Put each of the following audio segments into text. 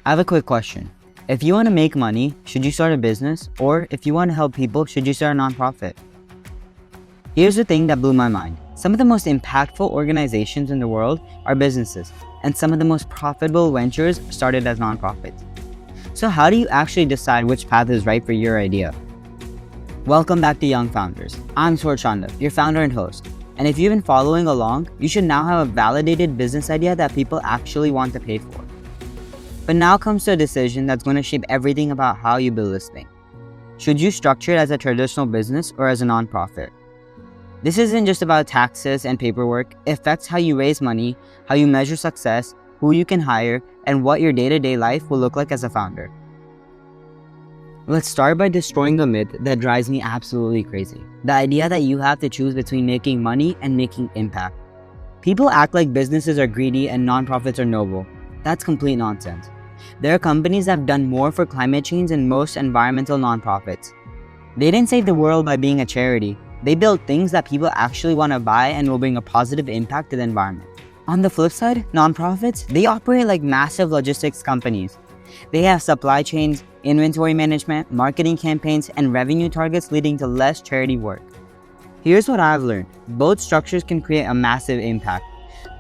I have a quick question. If you want to make money, should you start a business? Or if you want to help people, should you start a nonprofit? Here's the thing that blew my mind. Some of the most impactful organizations in the world are businesses, and some of the most profitable ventures started as nonprofits. So how do you actually decide which path is right for your idea? Welcome back to Young Founders. I'm Swarch Chanda, your founder and host. And if you've been following along, you should now have a validated business idea that people actually want to pay for. But now comes to a decision that's going to shape everything about how you build this thing. Should you structure it as a traditional business or as a nonprofit? This isn't just about taxes and paperwork. It affects how you raise money, how you measure success, who you can hire, and what your day-to-day life will look like as a founder. Let's start by destroying the myth that drives me absolutely crazy. The idea that you have to choose between making money and making impact. People act like businesses are greedy and nonprofits are noble. That's complete nonsense. There are companies that have done more for climate change than most environmental nonprofits. They didn't save the world by being a charity. They build things that people actually want to buy and will bring a positive impact to the environment. On the flip side, nonprofits, they operate like massive logistics companies. They have supply chains, inventory management, marketing campaigns, and revenue targets leading to less charity work. Here's what I've learned. Both structures can create a massive impact.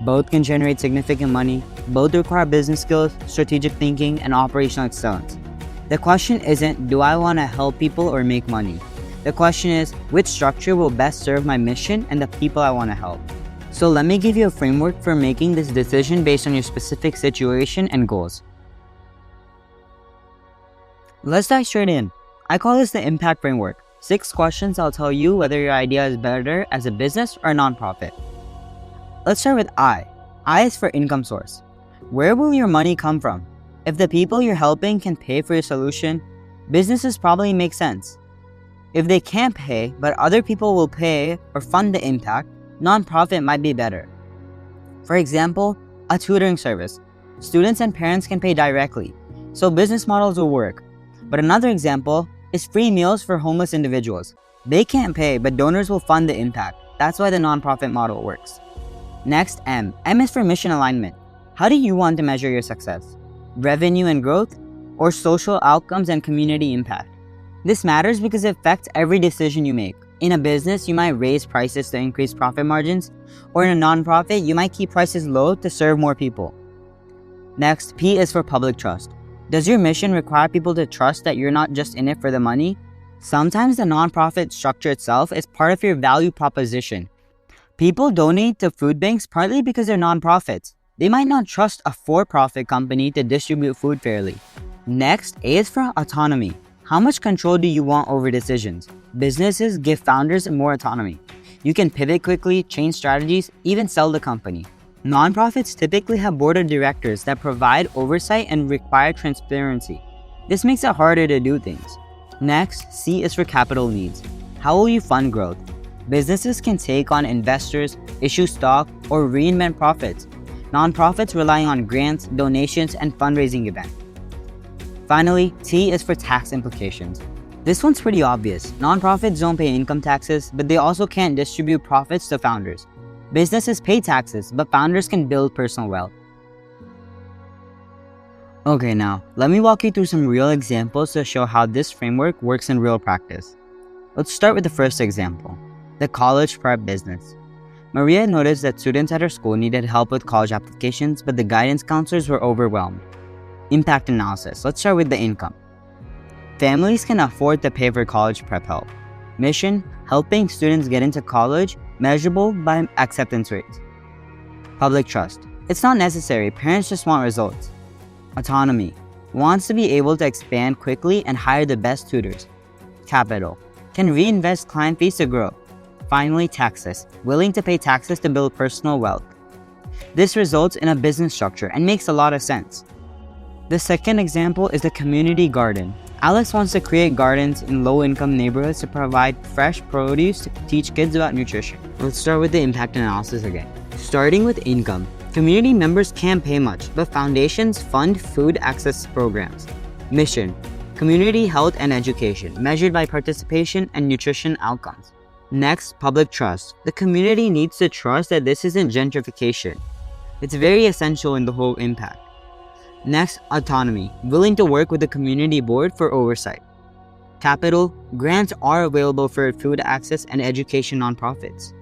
Both can generate significant money. Both require business skills, strategic thinking, and operational excellence. The question isn't, do I want to help people or make money? The question is, which structure will best serve my mission and the people I want to help? So let me give you a framework for making this decision based on your specific situation and goals. Let's dive straight in. I call this the impact framework. 6 questions that'll tell you whether your idea is better as a business or a nonprofit. Let's start with I. I is for income source. Where will your money come from? If the people you're helping can pay for your solution, businesses probably make sense. If they can't pay, but other people will pay or fund the impact, nonprofit might be better. For example, a tutoring service. Students and parents can pay directly, so business models will work. But another example is free meals for homeless individuals. They can't pay, but donors will fund the impact. That's why the nonprofit model works. Next, M. M is for mission alignment. How do you want to measure your success? Revenue and growth, or social outcomes and community impact? This matters because it affects every decision you make. In a business, you might raise prices to increase profit margins, or in a nonprofit, you might keep prices low to serve more people. Next, P is for public trust. Does your mission require people to trust that you're not just in it for the money? Sometimes the nonprofit structure itself is part of your value proposition. People donate to food banks partly because they're nonprofits. They might not trust a for-profit company to distribute food fairly. Next, A is for autonomy. How much control do you want over decisions? Businesses give founders more autonomy. You can pivot quickly, change strategies, even sell the company. Nonprofits typically have board of directors that provide oversight and require transparency. This makes it harder to do things. Next, C is for capital needs. How will you fund growth? Businesses can take on investors, issue stock, or reinvent profits. Nonprofits rely on grants, donations, and fundraising events. Finally, T is for tax implications. This one's pretty obvious. Nonprofits don't pay income taxes, but they also can't distribute profits to founders. Businesses pay taxes, but founders can build personal wealth. Okay, now, let me walk you through some real examples to show how this framework works in real practice. Let's start with the first example. The college prep business. Maria noticed that students at her school needed help with college applications, but the guidance counselors were overwhelmed. Impact analysis. Let's start with the income. Families can afford to pay for college prep help. Mission: helping students get into college, measurable by acceptance rates. Public trust. It's not necessary, parents just want results. Autonomy. Wants to be able to expand quickly and hire the best tutors. Capital. Can reinvest client fees to grow. Finally, taxes. Willing to pay taxes to build personal wealth. This results in a business structure and makes a lot of sense. The second example is the community garden. Alex wants to create gardens in low-income neighborhoods to provide fresh produce to teach kids about nutrition. Let's start with the impact analysis again. Starting with income. Community members can't pay much, but foundations fund food access programs. Mission: community health and education, measured by participation and nutrition outcomes. Next, public trust. The community needs to trust that this isn't gentrification. It's very essential in the whole impact. Next, autonomy, willing to work with the community board for oversight. Capital, grants are available for food access and education nonprofits.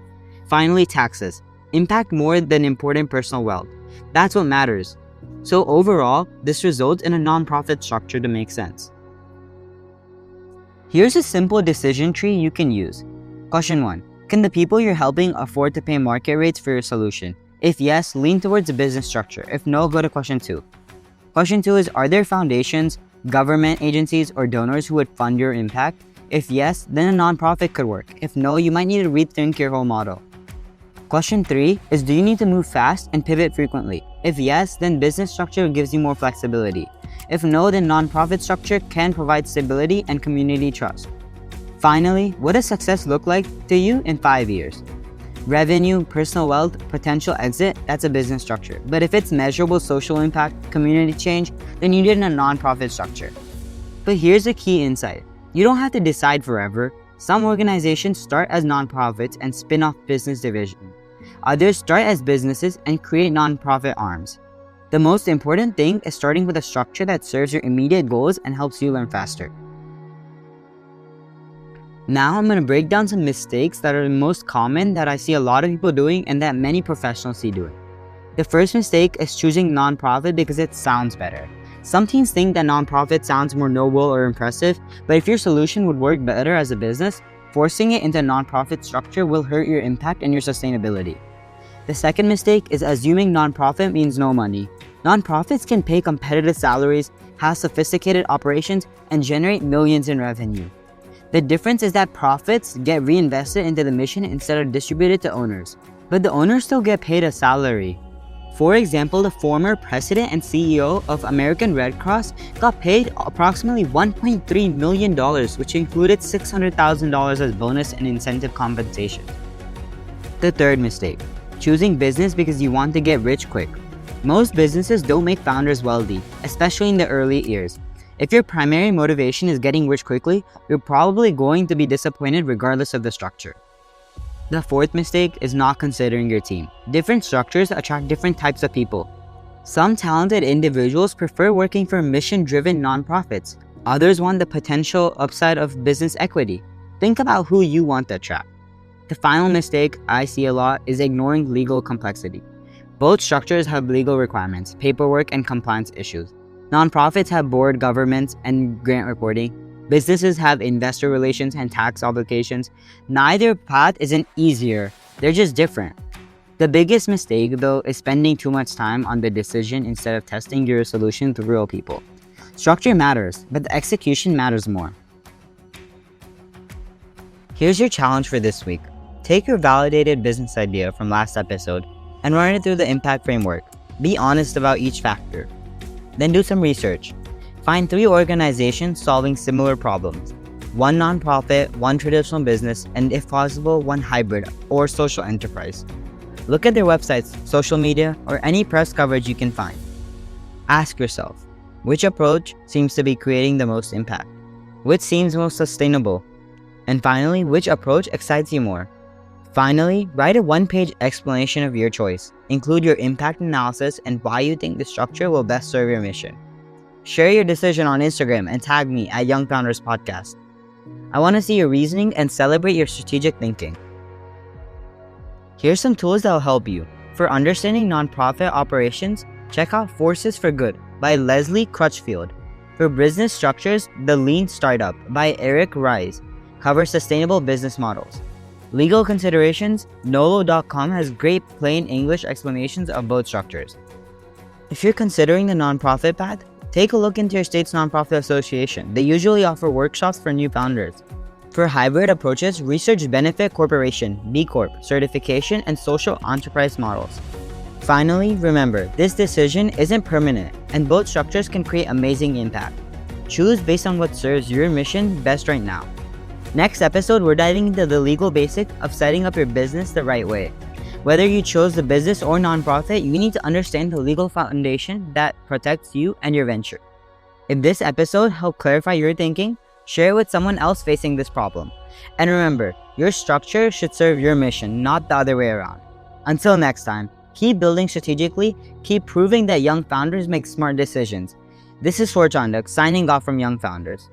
Finally, taxes, impact more than important personal wealth. That's what matters. So overall, this results in a nonprofit structure to make sense. Here's a simple decision tree you can use. Question 1. Can the people you're helping afford to pay market rates for your solution? If yes, lean towards a business structure. If no, go to question 2. Question 2 is, are there foundations, government agencies, or donors who would fund your impact? If yes, then a nonprofit could work. If no, you might need to rethink your whole model. Question 3 is, do you need to move fast and pivot frequently? If yes, then business structure gives you more flexibility. If no, then nonprofit structure can provide stability and community trust. Finally, what does success look like to you in 5 years? Revenue, personal wealth, potential exit, that's a business structure. But if it's measurable social impact, community change, then you need a nonprofit structure. But here's a key insight. You don't have to decide forever. Some organizations start as nonprofits and spin off business divisions. Others start as businesses and create nonprofit arms. The most important thing is starting with a structure that serves your immediate goals and helps you learn faster. Now I'm going to break down some mistakes that are the most common that I see a lot of people doing and that many professionals see doing. The first mistake is choosing nonprofit because it sounds better. Some teams think that nonprofit sounds more noble or impressive, but if your solution would work better as a business, forcing it into a nonprofit structure will hurt your impact and your sustainability. The second mistake is assuming nonprofit means no money. Nonprofits can pay competitive salaries, have sophisticated operations, and generate millions in revenue. The difference is that profits get reinvested into the mission instead of distributed to owners. But the owners still get paid a salary. For example, the former president and CEO of American Red Cross got paid approximately $1.3 million, which included $600,000 as bonus and incentive compensation. The third mistake, choosing business because you want to get rich quick. Most businesses don't make founders wealthy, especially in the early years. If your primary motivation is getting rich quickly, you're probably going to be disappointed regardless of the structure. The fourth mistake is not considering your team. Different structures attract different types of people. Some talented individuals prefer working for mission-driven nonprofits. Others want the potential upside of business equity. Think about who you want to attract. The final mistake I see a lot is ignoring legal complexity. Both structures have legal requirements, paperwork, and compliance issues. Nonprofits have board governance and grant reporting. Businesses have investor relations and tax obligations. Neither path isn't easier, they're just different. The biggest mistake, though, is spending too much time on the decision instead of testing your solution with real people. Structure matters, but the execution matters more. Here's your challenge for this week. Take your validated business idea from last episode and run it through the impact framework. Be honest about each factor. Then do some research. Find 3 organizations solving similar problems. 1 nonprofit, 1 traditional business, and if possible, 1 hybrid or social enterprise. Look at their websites, social media, or any press coverage you can find. Ask yourself, which approach seems to be creating the most impact? Which seems most sustainable? And finally, which approach excites you more? Finally, write a 1-page explanation of your choice. Include your impact analysis and why you think the structure will best serve your mission. Share your decision on Instagram and tag me at Young Founders Podcast. I want to see your reasoning and celebrate your strategic thinking. Here's some tools that will help you. For understanding nonprofit operations, check out Forces for Good by Leslie Crutchfield. For business structures, The Lean Startup by Eric Ries covers sustainable business models. Legal considerations, Nolo.com has great plain English explanations of both structures. If you're considering the nonprofit path, take a look into your state's nonprofit association. They usually offer workshops for new founders. For hybrid approaches, research Benefit Corporation, B Corp, certification, and social enterprise models. Finally, remember, this decision isn't permanent, and both structures can create amazing impact. Choose based on what serves your mission best right now. Next episode, we're diving into the legal basics of setting up your business the right way. Whether you chose the business or nonprofit, you need to understand the legal foundation that protects you and your venture. If this episode helped clarify your thinking, share it with someone else facing this problem. And remember, your structure should serve your mission, not the other way around. Until next time, Keep building strategically, keep proving that young founders make smart decisions. This is Swarchanduk signing off from Young Founders.